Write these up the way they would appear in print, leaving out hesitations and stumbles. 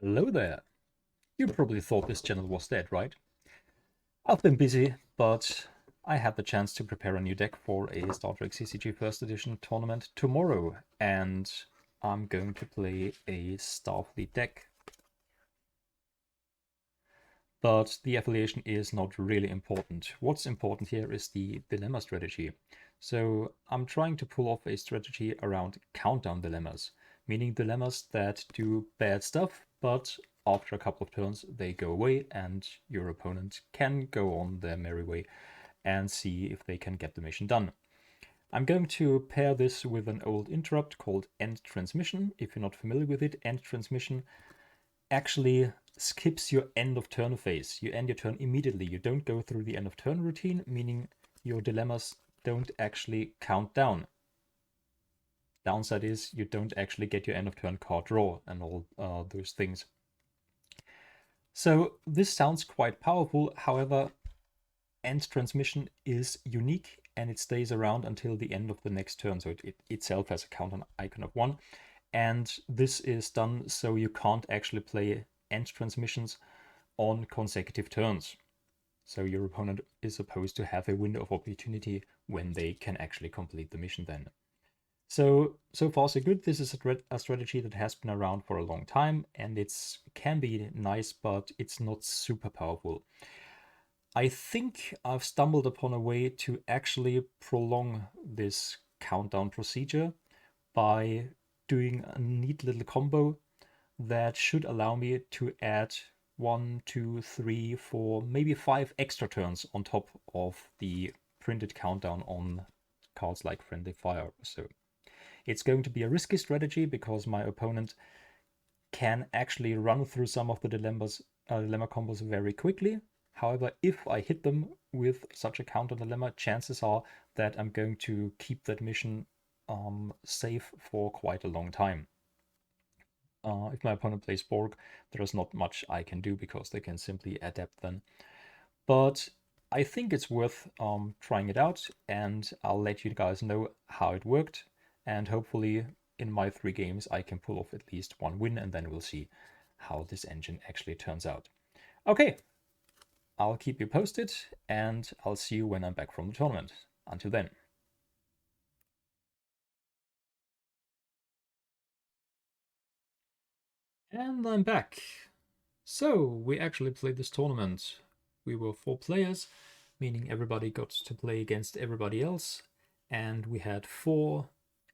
Hello there. You probably thought this channel was dead, right? I've been busy, but I had the chance to prepare a new deck for a Star Trek CCG First Edition tournament tomorrow, and I'm going to play a Starfleet deck. But the affiliation is not really important. What's important here is the dilemma strategy. So I'm trying to pull off a strategy around countdown dilemmas, meaning dilemmas that do bad stuff, but after a couple of turns they go away and your opponent can go on their merry way and see if they can get the mission done. I'm going to pair this with an old interrupt called End Transmission. If you're not familiar with it, End Transmission actually skips your end of turn phase. You end your turn immediately. You don't go through the end of turn routine, meaning your dilemmas don't actually count down. Downside is you don't actually get your end of turn card draw and all those things. So this sounds quite powerful. However, end transmission is unique and it stays around until the end of the next turn. So it itself has a countdown icon of 1. And this is done so you can't actually play end transmissions on consecutive turns. So your opponent is supposed to have a window of opportunity when they can actually complete the mission then. So far so good. This is a strategy that has been around for a long time and it can be nice, but it's not super powerful. I think I've stumbled upon a way to actually prolong this countdown procedure by doing a neat little combo that should allow me to add 1, 2, 3, 4, maybe 5 extra turns on top of the printed countdown on cards like Friendly Fire. So it's going to be a risky strategy because my opponent can actually run through some of the dilemma combos very quickly. However, if I hit them with such a counter dilemma, chances are that I'm going to keep that mission safe for quite a long time. If my opponent plays Borg, there is not much I can do because they can simply adapt then. But I think it's worth trying it out, and I'll let you guys know how it worked. And hopefully in my 3 games I can pull off at least 1 win, and then we'll see how this engine actually turns out. Okay, I'll keep you posted, and I'll see you when I'm back from the tournament. Until then. And I'm back. So, we actually played this tournament. We were 4 players, meaning everybody got to play against everybody else. And we had 4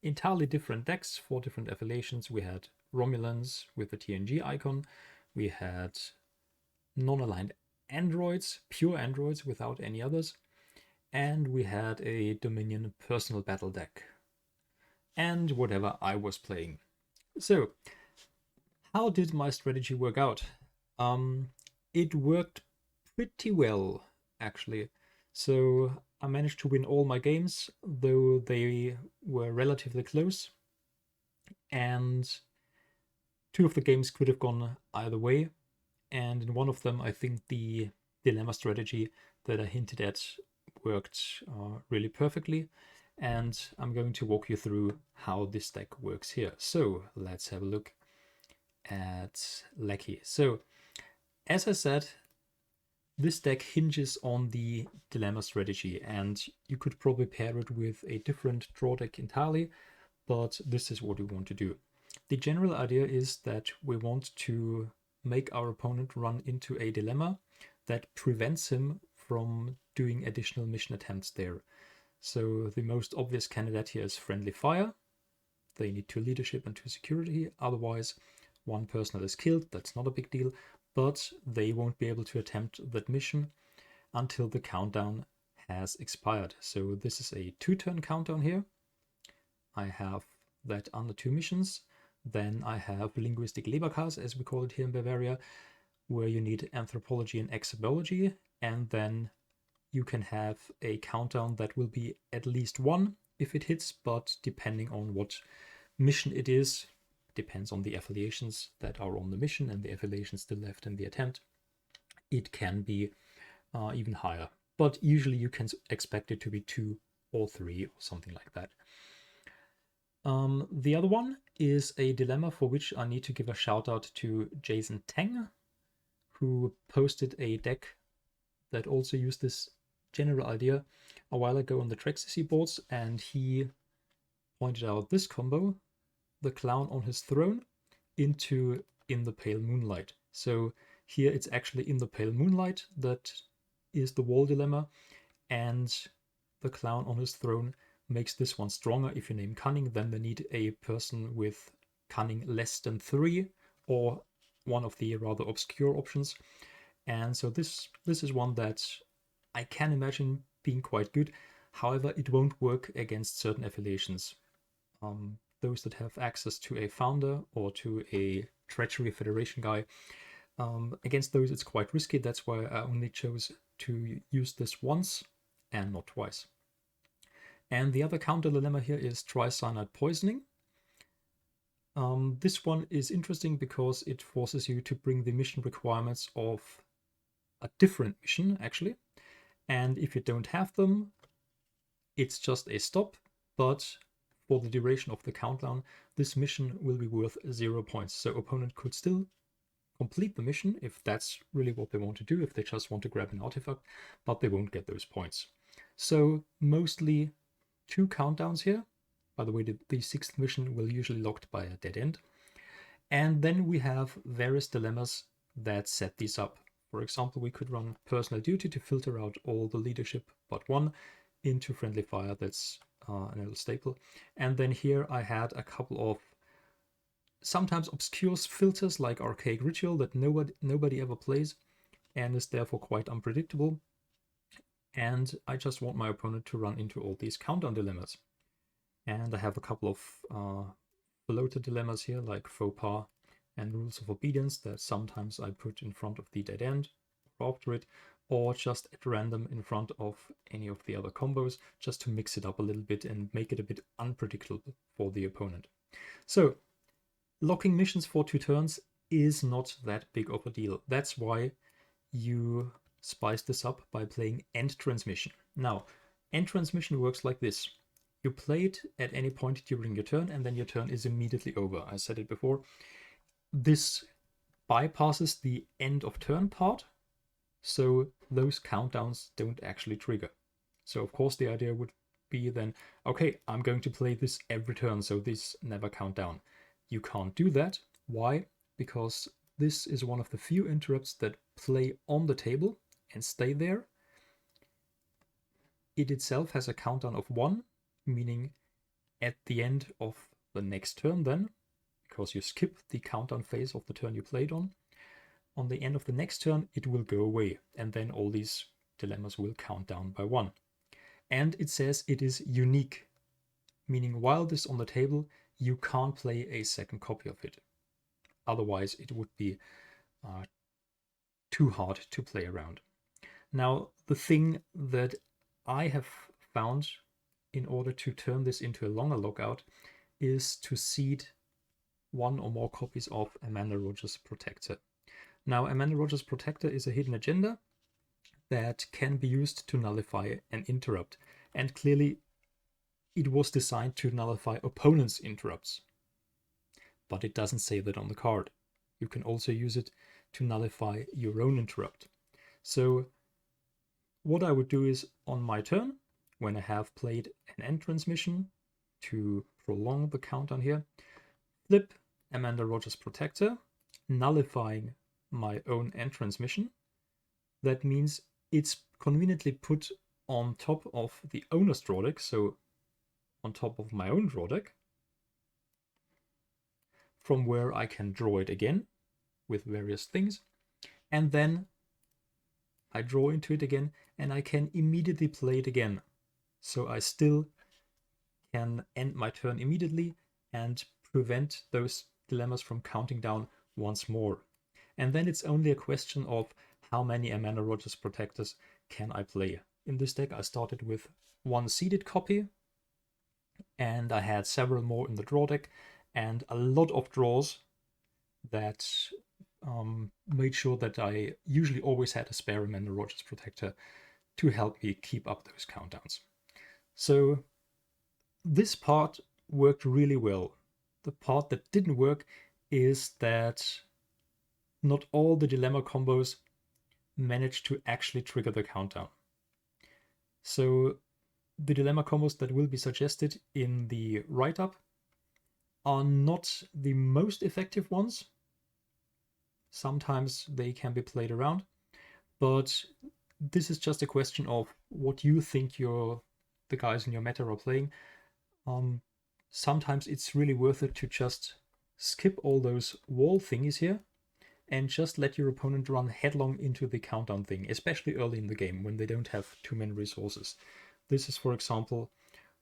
entirely different decks, 4 different affiliations. We had Romulans with the TNG icon. We had non-aligned androids, pure androids without any others. And we had a Dominion personal battle deck. And whatever I was playing. So, how did my strategy work out? It worked pretty well, actually. So I managed to win all my games, though they were relatively close. And 2 of the games could have gone either way. And in one of them, I think the dilemma strategy that I hinted at worked really perfectly. And I'm going to walk you through how this deck works here. So let's have a look at Lecky. So as I said, this deck hinges on the dilemma strategy, and you could probably pair it with a different draw deck entirely, but this is what we want to do. The general idea is that we want to make our opponent run into a dilemma that prevents him from doing additional mission attempts there. So the most obvious candidate here is Friendly Fire. They need 2 leadership and 2 security, otherwise 1 personnel is killed. That's not a big deal, but they won't be able to attempt that mission until the countdown has expired. So this is a 2-turn countdown here. I have that under 2 missions. Then I have linguistic Leberkas, as we call it here in Bavaria, where you need anthropology and exobiology, and then you can have a countdown that will be at least 1 if it hits, but depending on what mission it is, depends on the affiliations that are on the mission and the affiliations still left in the attempt, it can be even higher. But usually you can expect it to be 2 or 3 or something like that. The other one is a dilemma for which I need to give a shout out to Jason Tang, who posted a deck that also used this general idea a while ago on the CCG boards, and he pointed out this combo, the clown on his throne into In the Pale Moonlight. So here it's actually In the Pale Moonlight that is the wall dilemma, and the clown on his throne makes this one stronger. If you name cunning, then they need a person with cunning less than 3 or one of the rather obscure options. And so this is one that I can imagine being quite good. However, it won't work against certain affiliations. Those that have access to a founder or to a treachery federation guy, against those it's quite risky. That's why I only chose to use this once and not twice. And the other counter dilemma here is tricyanide poisoning. This one is interesting because it forces you to bring the mission requirements of a different mission, actually. And if you don't have them, it's just a stop. But for the duration of the countdown, this mission will be worth 0 points. So opponent could still complete the mission if that's really what they want to do, if they just want to grab an artifact, but they won't get those points. So mostly 2 countdowns here. By the way, the 6th mission will usually locked by a dead end. And then we have various dilemmas that set these up. For example, we could run personal duty to filter out all the leadership but 1 into friendly fire. That's another staple. And then here I had a couple of sometimes obscure filters like Archaic Ritual that nobody ever plays and is therefore quite unpredictable. And I just want my opponent to run into all these countdown dilemmas. And I have a couple of floater dilemmas here like faux pas and rules of obedience that sometimes I put in front of the dead end or after it, or just at random in front of any of the other combos, just to mix it up a little bit and make it a bit unpredictable for the opponent. So locking missions for 2 turns is not that big of a deal. That's why you spice this up by playing End Transmission. Now, End Transmission works like this. You play it at any point during your turn, and then your turn is immediately over. I said it before. This bypasses the end of turn part, so those countdowns don't actually trigger. So of course the idea would be then, okay, I'm going to play this every turn, so this never count down. You can't do that. Why? Because this is one of the few interrupts that play on the table and stay there. It itself has a countdown of 1, meaning at the end of the next turn then, because you skip the countdown phase of the turn you played on the end of the next turn, it will go away, and then all these dilemmas will count down by 1. And it says it is unique, meaning while this is on the table, you can't play a second copy of it. Otherwise, it would be too hard to play around. Now, the thing that I have found in order to turn this into a longer lockout is to seed 1 or more copies of Amanda Rogers' Protector. Now, Amanda Rogers' Protector is a hidden agenda that can be used to nullify an interrupt. And clearly, it was designed to nullify opponents' interrupts. But it doesn't say that on the card. You can also use it to nullify your own interrupt. So what I would do is, on my turn, when I have played an End Transmission to prolong the countdown here, flip Amanda Rogers' Protector, nullifying my own End Transmission. That means it's conveniently put on top of the owner's draw deck, so on top of my own draw deck, from where I can draw it again with various things, and then I draw into it again and I can immediately play it again. So I still can end my turn immediately and prevent those dilemmas from counting down once more. And then it's only a question of how many Amanda Rogers Protectors can I play. In this deck I started with 1 seeded copy, and I had several more in the draw deck, and a lot of draws that made sure that I usually always had a spare Amanda Rogers Protector to help me keep up those countdowns. So this part worked really well. The part that didn't work is that not all the dilemma combos managed to actually trigger the countdown. So the dilemma combos that will be suggested in the write-up are not the most effective ones. Sometimes they can be played around, but this is just a question of what you think the guys in your meta are playing. Sometimes it's really worth it to just skip all those wall thingies here and just let your opponent run headlong into the countdown thing, especially early in the game when they don't have too many resources. This is, for example,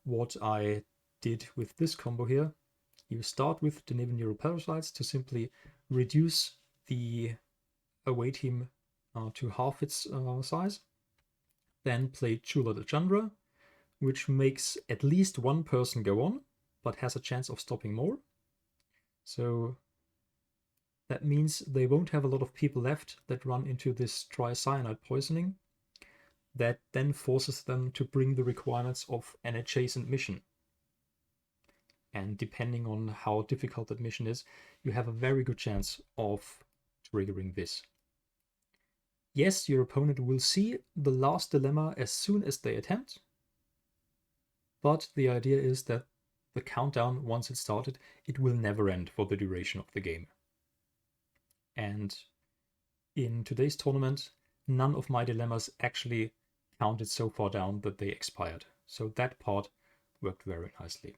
what I did with this combo here. You start with the Navy Neuroparasites to simply reduce the away team to half its size. Then play Chula the Chandra, which makes at least one person go on, but has a chance of stopping more. So that means they won't have a lot of people left that run into this tricyanide poisoning. That then forces them to bring the requirements of an adjacent mission. And depending on how difficult that mission is, you have a very good chance of triggering this. Yes, your opponent will see the last dilemma as soon as they attempt, but the idea is that the countdown, once it started, it will never end for the duration of the game. And in today's tournament, none of my dilemmas actually counted so far down that they expired. So that part worked very nicely.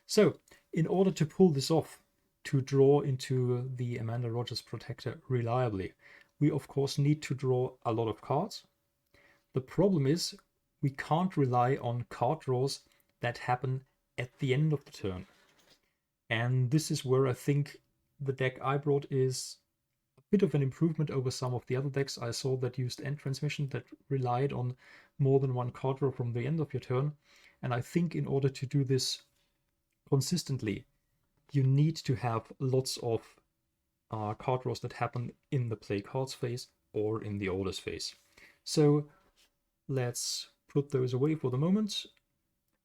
So in order to pull this off, to draw into the Amanda Rogers Protector reliably, we of course need to draw a lot of cards. The problem is we can't rely on card draws that happen at the end of the turn. And this is where I think the deck I brought is a bit of an improvement over some of the other decks I saw that used end transmission that relied on more than one card draw from the end of your turn. And I think in order to do this consistently, you need to have lots of card draws that happen in the play cards phase or in the orders phase. So let's put those away for the moment.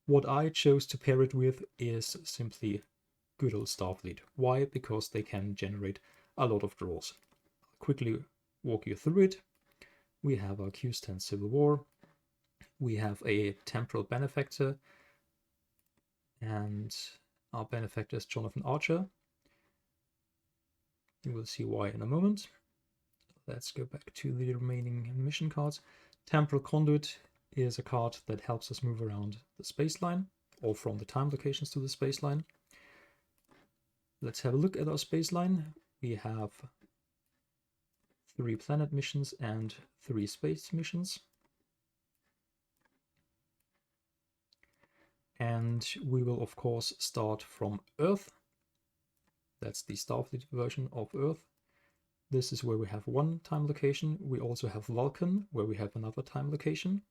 What I chose to pair it with is simply good old Starfleet. Why? Because they can generate a lot of draws. I'll quickly walk you through it. We have our Q-Stand Civil War. We have a Temporal Benefactor, and our benefactor is Jonathan Archer. You will see why in a moment. Let's go back to the remaining mission cards. Temporal Conduit is a card that helps us move around the space line, or from the time locations to the space line. Let's have a look at our space line. We have 3 planet missions and 3 space missions. And we will of course start from Earth. That's the Starfleet version of Earth. This is where we have one time location. We also have Vulcan, where we have another time location.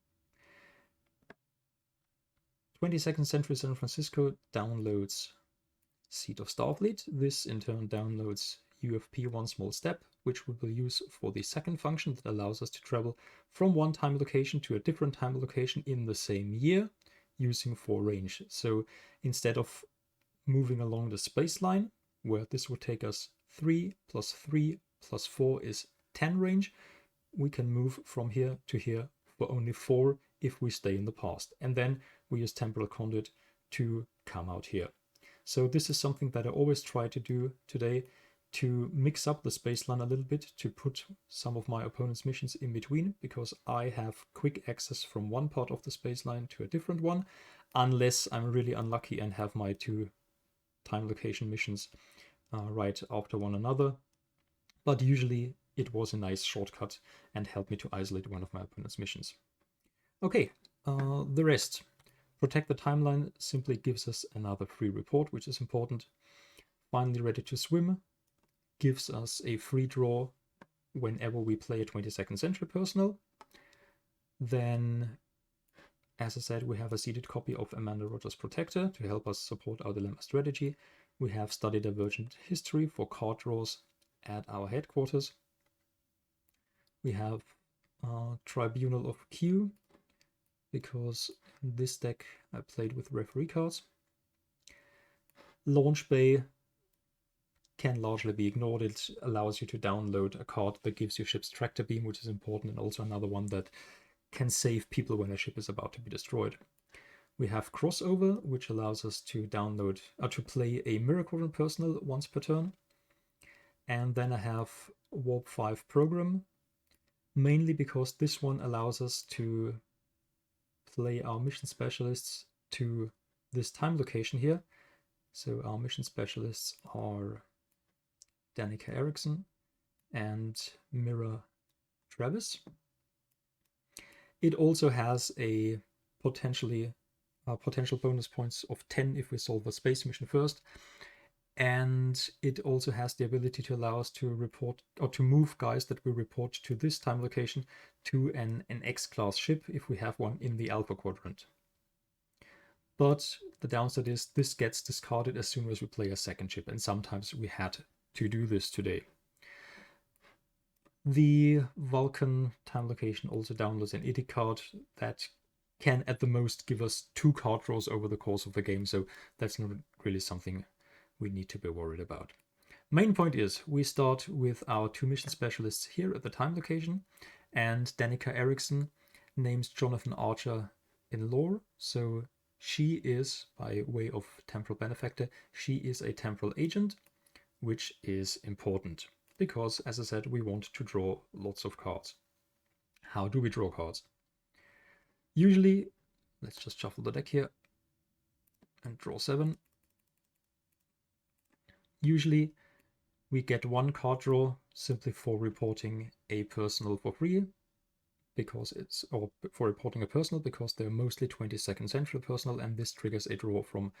22nd Century San Francisco downloads Seat of Starfleet. This in turn downloads UFP One Small Step, which we will use for the second function that allows us to travel from one time location to a different time location in the same year using 4 range. So instead of moving along the space line, where this would take us 3 plus 3 plus 4 is 10 range, we can move from here to here for only 4 if we stay in the past. And then we use Temporal Conduit to come out here. So this is something that I always try to do today, to mix up the space line a little bit, to put some of my opponent's missions in between, because I have quick access from one part of the space line to a different one, unless I'm really unlucky and have my 2 time location missions right after one another. But usually it was a nice shortcut and helped me to isolate one of my opponent's missions. Okay, the rest. Protect the Timeline simply gives us another free report, which is important. Finally Ready to Swim gives us a free draw whenever we play a 22nd Century Personnel. Then, as I said, we have a seeded copy of Amanda Rogers Protector to help us support our dilemma strategy. We have Study Divergent History for card draws at our headquarters. We have Tribunal of Q, because in this deck I played with referee cards. Launch Bay can largely be ignored. It allows you to download a card that gives you ship's tractor beam, which is important, and also another one that can save people when a ship is about to be destroyed. We have Crossover, which allows us to download to play a Mirror Quadrant Personal once per turn. And then I have Warp 5 Program, mainly because this one allows us to play our mission specialists to this time location here. So our mission specialists are Danica Erickson and Mira Travis. It also has a potential bonus points of 10 if we solve a space mission first. And it also has the ability to allow us to report or to move guys that we report to this time location to an X-class ship if we have one in the Alpha Quadrant. But the downside is this gets discarded as soon as we play a second ship, and sometimes we had to do this today. The Vulcan time location also downloads an edit card that can at the most give us 2 card draws over the course of the game, so that's not really something we need to be worried about. Main point is we start with our 2 mission specialists here at the time location, and Danica Erickson names Jonathan Archer in lore, so she is, by way of temporal benefactor, she is a temporal agent, which is important because, as I said, we want to draw lots of cards. How do we draw cards? Usually, let's just shuffle the deck here and draw 7. Usually, we get 1 card draw simply for reporting a personal for free, or for reporting a personal because they're mostly 22nd century personal, and this triggers a draw from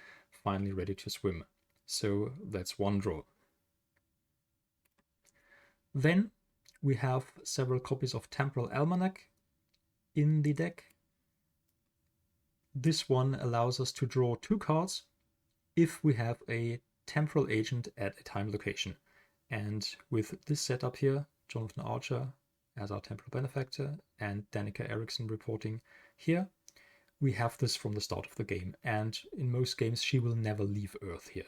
Finally Ready to Swim. So that's 1 draw. Then we have several copies of Temporal Almanac in the deck. This one allows us to draw 2 cards if we have a temporal agent at a time location. And with this setup here, Jonathan Archer as our temporal benefactor and Danica Erickson reporting here, we have this from the start of the game. And in most games, she will never leave Earth here.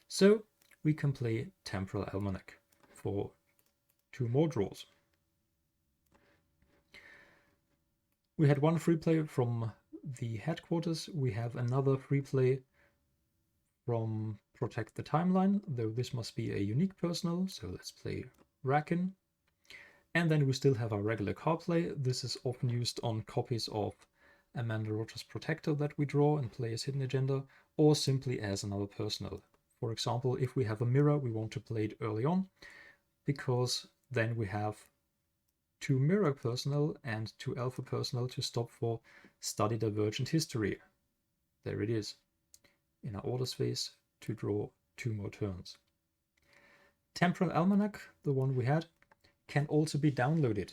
So we can play Temporal Almanac for 2 more draws. We had 1 free play from the headquarters. We have another free play from Protect the Timeline, though this must be a unique personal, so let's play Rakin. And then we still have our regular card play. This is often used on copies of Amanda Rogers Protector that we draw and play as Hidden Agenda, or simply as another personal. For example, if we have a mirror, we want to play it early on, because then we have 2 mirror personnel and 2 alpha personnel to stop for Study Divergent History. There it is, in our orders phase to draw 2 more turns. Temporal Almanac, the one we had, can also be downloaded.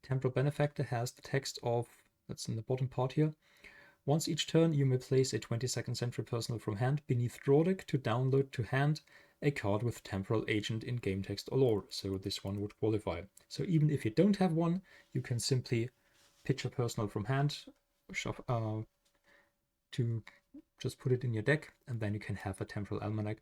Temporal Benefactor has the text of, that's in the bottom part here, once each turn you may place a 22nd century personal from hand beneath draw deck to download to hand a card with temporal agent in game text or lore, so this one would qualify. So even if you don't have one, you can simply pitch a personal from hand to just put it in your deck, and then you can have a Temporal Almanac,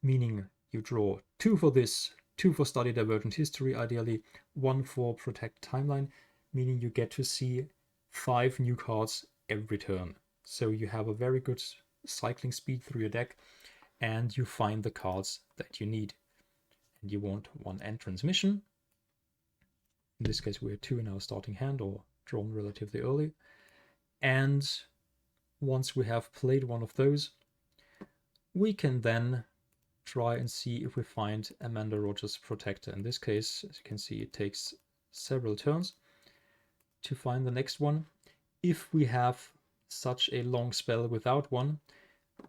meaning you draw 2 for this, 2 for Study Divergent History ideally, 1 for Protect Timeline, meaning you get to see 5 new cards every turn. So you have a very good cycling speed through your deck, and you find the cards that you need. And you want 1 entrance mission. In this case, we're 2 in our starting hand, or drawn relatively early. And once we have played one of those, we can then try and see if we find Amanda Rogers Protector. In this case, as you can see, it takes several turns to find the next one. If we have such a long spell without one,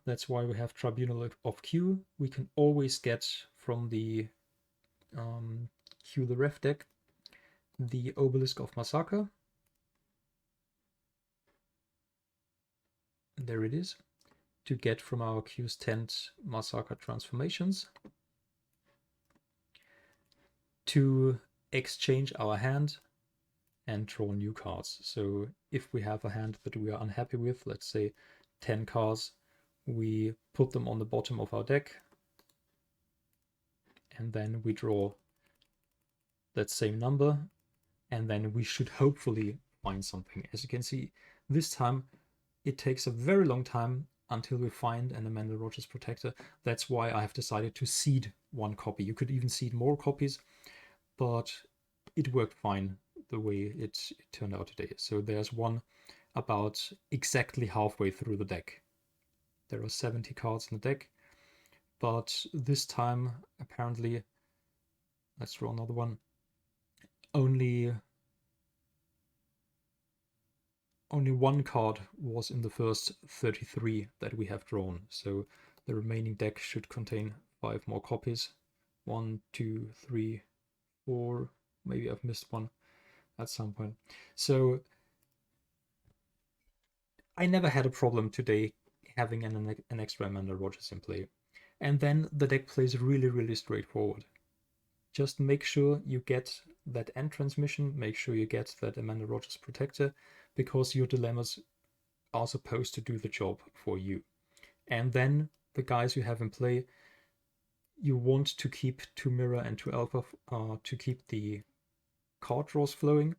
that's why we have Tribunal of Q. We can always get from the Q the Ref deck the Obelisk of Massacre. There it is, to get from our Q's Tent Massacre transformations, to exchange our hand and draw new cards. So if we have a hand that we are unhappy with, let's say 10 cards, we put them on the bottom of our deck, and then we draw that same number, and then we should hopefully find something. As you can see, this time it takes a very long time until we find an Amanda Rogers Protector. That's why I have decided to seed one copy. You could even seed more copies, but it worked fine the way it turned out today. So there's one about exactly halfway through the deck. There are 70 cards in the deck, but this time apparently, let's draw another one, only one card was in the first 33 that we have drawn. So the remaining deck should contain 5 more copies. 1, 2, 3, 4. Maybe I've missed one at some point. So I never had a problem today having an extra Amanda Rogers in play. And then the deck plays really, really straightforward. Just make sure you get that end transmission, make sure you get that Amanda Rogers Protector, because your dilemmas are supposed to do the job for you. And then the guys you have in play, you want to keep 2 Mirror and 2 Alpha to keep the card draws flowing,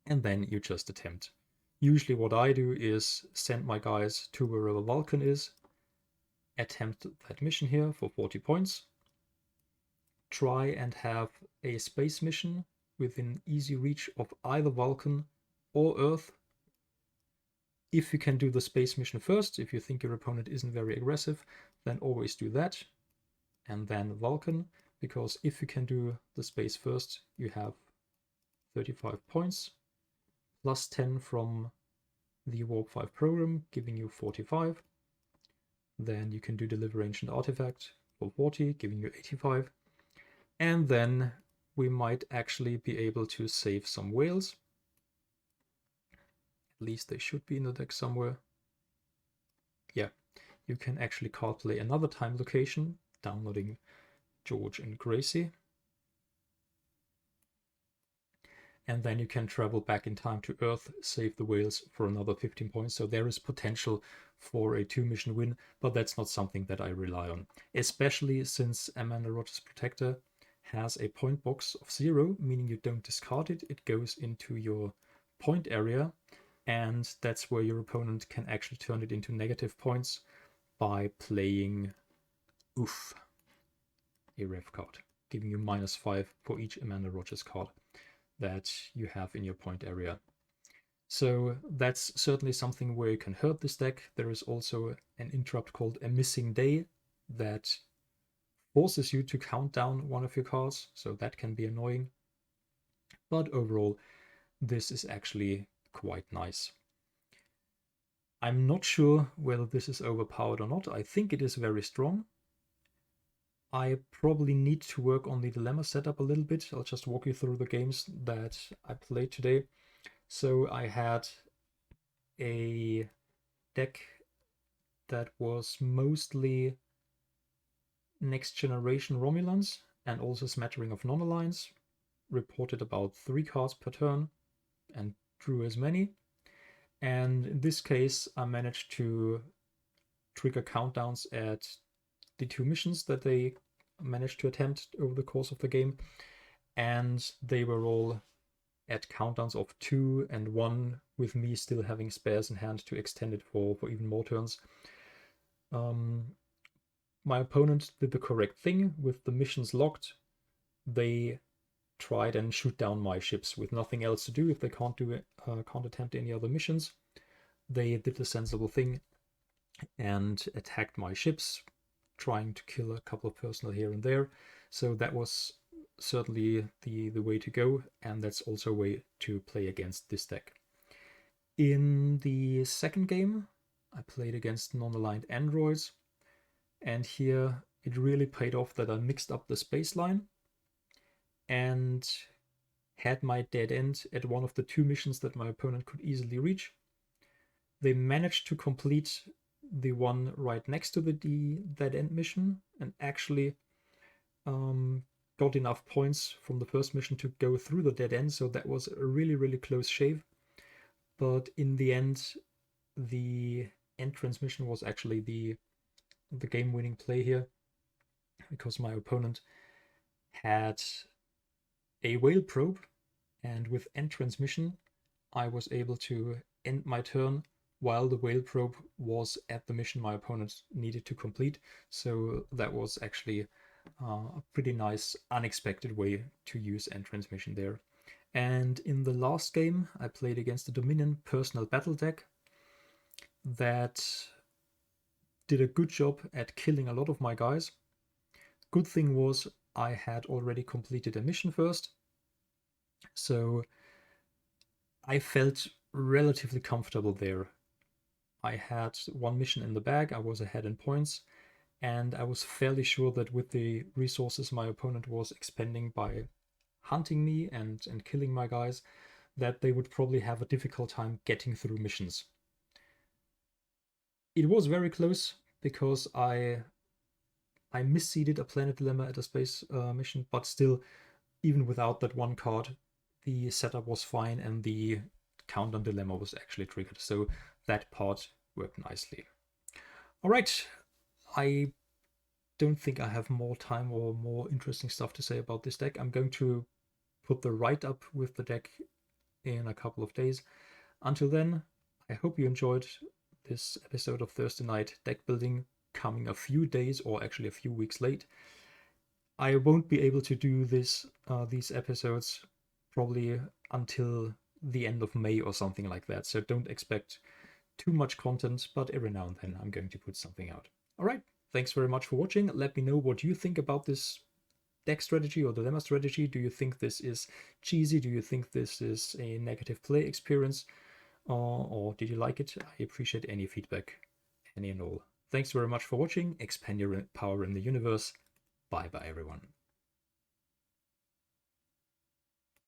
and then you just attempt. Usually what I do is send my guys to wherever Vulcan is, attempt that mission here for 40 points, try and have a space mission within easy reach of either Vulcan or Earth. If you can do the space mission first, if you think your opponent isn't very aggressive, then always do that, and then Vulcan, because if you can do the space first, you have 35 points, plus 10 from the Warp 5 program, giving you 45. Then you can do Deliver Ancient Artifact for 40, giving you 85. And then we might actually be able to save some whales. At least they should be in the deck somewhere. Yeah, you can actually card play another time location, downloading George and Gracie. And then you can travel back in time to Earth, save the whales for another 15 points. So there is potential for a 2-mission win, but that's not something that I rely on. Especially since Amanda Rogers Protector has a point box of 0, meaning you don't discard it. It goes into your point area, and that's where your opponent can actually turn it into negative points by playing Oof, a ref card, giving you -5 for each Amanda Rogers card that you have in your point area. So that's certainly something where you can hurt this deck. There is also an interrupt called a missing day that forces you to count down one of your cards, so that can be annoying. But overall, this is actually quite nice. I'm not sure whether this is overpowered or not. I think it is very strong. I probably need to work on the dilemma setup a little bit. I'll just walk you through the games that I played today. So I had a deck that was mostly next generation Romulans and also smattering of non-alliance. Reported about 3 cards per turn and drew as many. And in this case, I managed to trigger countdowns at the 2 missions that they managed to attempt over the course of the game, and they were all at countdowns of 2 and 1, with me still having spares in hand to extend it for even more turns. My opponent did the correct thing. With the missions locked, they tried and shoot down my ships with nothing else to do. If they can't attempt any other missions, they did the sensible thing and attacked my ships, trying to kill a couple of personnel here and there. So that was certainly the way to go, and that's also a way to play against this deck. In the second game, I played against non-aligned androids, and here it really paid off that I mixed up the space line and had my dead end at one of the 2 missions that my opponent could easily reach. They managed to complete the one right next to the dead end mission and actually got enough points from the first mission to go through the dead end, so that was a really, really close shave. But in the end, the end transmission was actually the game-winning play here, because my opponent had a whale probe, and with end transmission I was able to end my turn while the whale probe was at the mission my opponent needed to complete. So that was actually a pretty nice unexpected way to use end transmission there. And in the last game I played against the Dominion personal battle deck that did a good job at killing a lot of my guys. Good thing was I had already completed a mission first, so I felt relatively comfortable there. I had one mission in the bag, I was ahead in points, and I was fairly sure that with the resources my opponent was expending by hunting me and killing my guys, that they would probably have a difficult time getting through missions. It was very close because I misseeded a planet dilemma at a space mission, but still, even without that one card, the setup was fine and the countdown dilemma was actually triggered. So that part worked nicely. All right, I don't think I have more time or more interesting stuff to say about this deck. I'm going to put the write-up with the deck in a couple of days. Until then, I hope you enjoyed this episode of Thursday Night Deck Building, coming a few days or actually a few weeks late. I won't be able to do these episodes probably until the end of May or something like that, so don't expect too much content, but every now and then I'm going to put something out. All right, thanks very much for watching. Let me know what you think about this deck strategy or dilemma strategy. Do you think this is cheesy? Do you think this is a negative play experience? Or did you like it? I appreciate any feedback, any and all. Thanks very much for watching. Expand your power in the universe. Bye bye, everyone.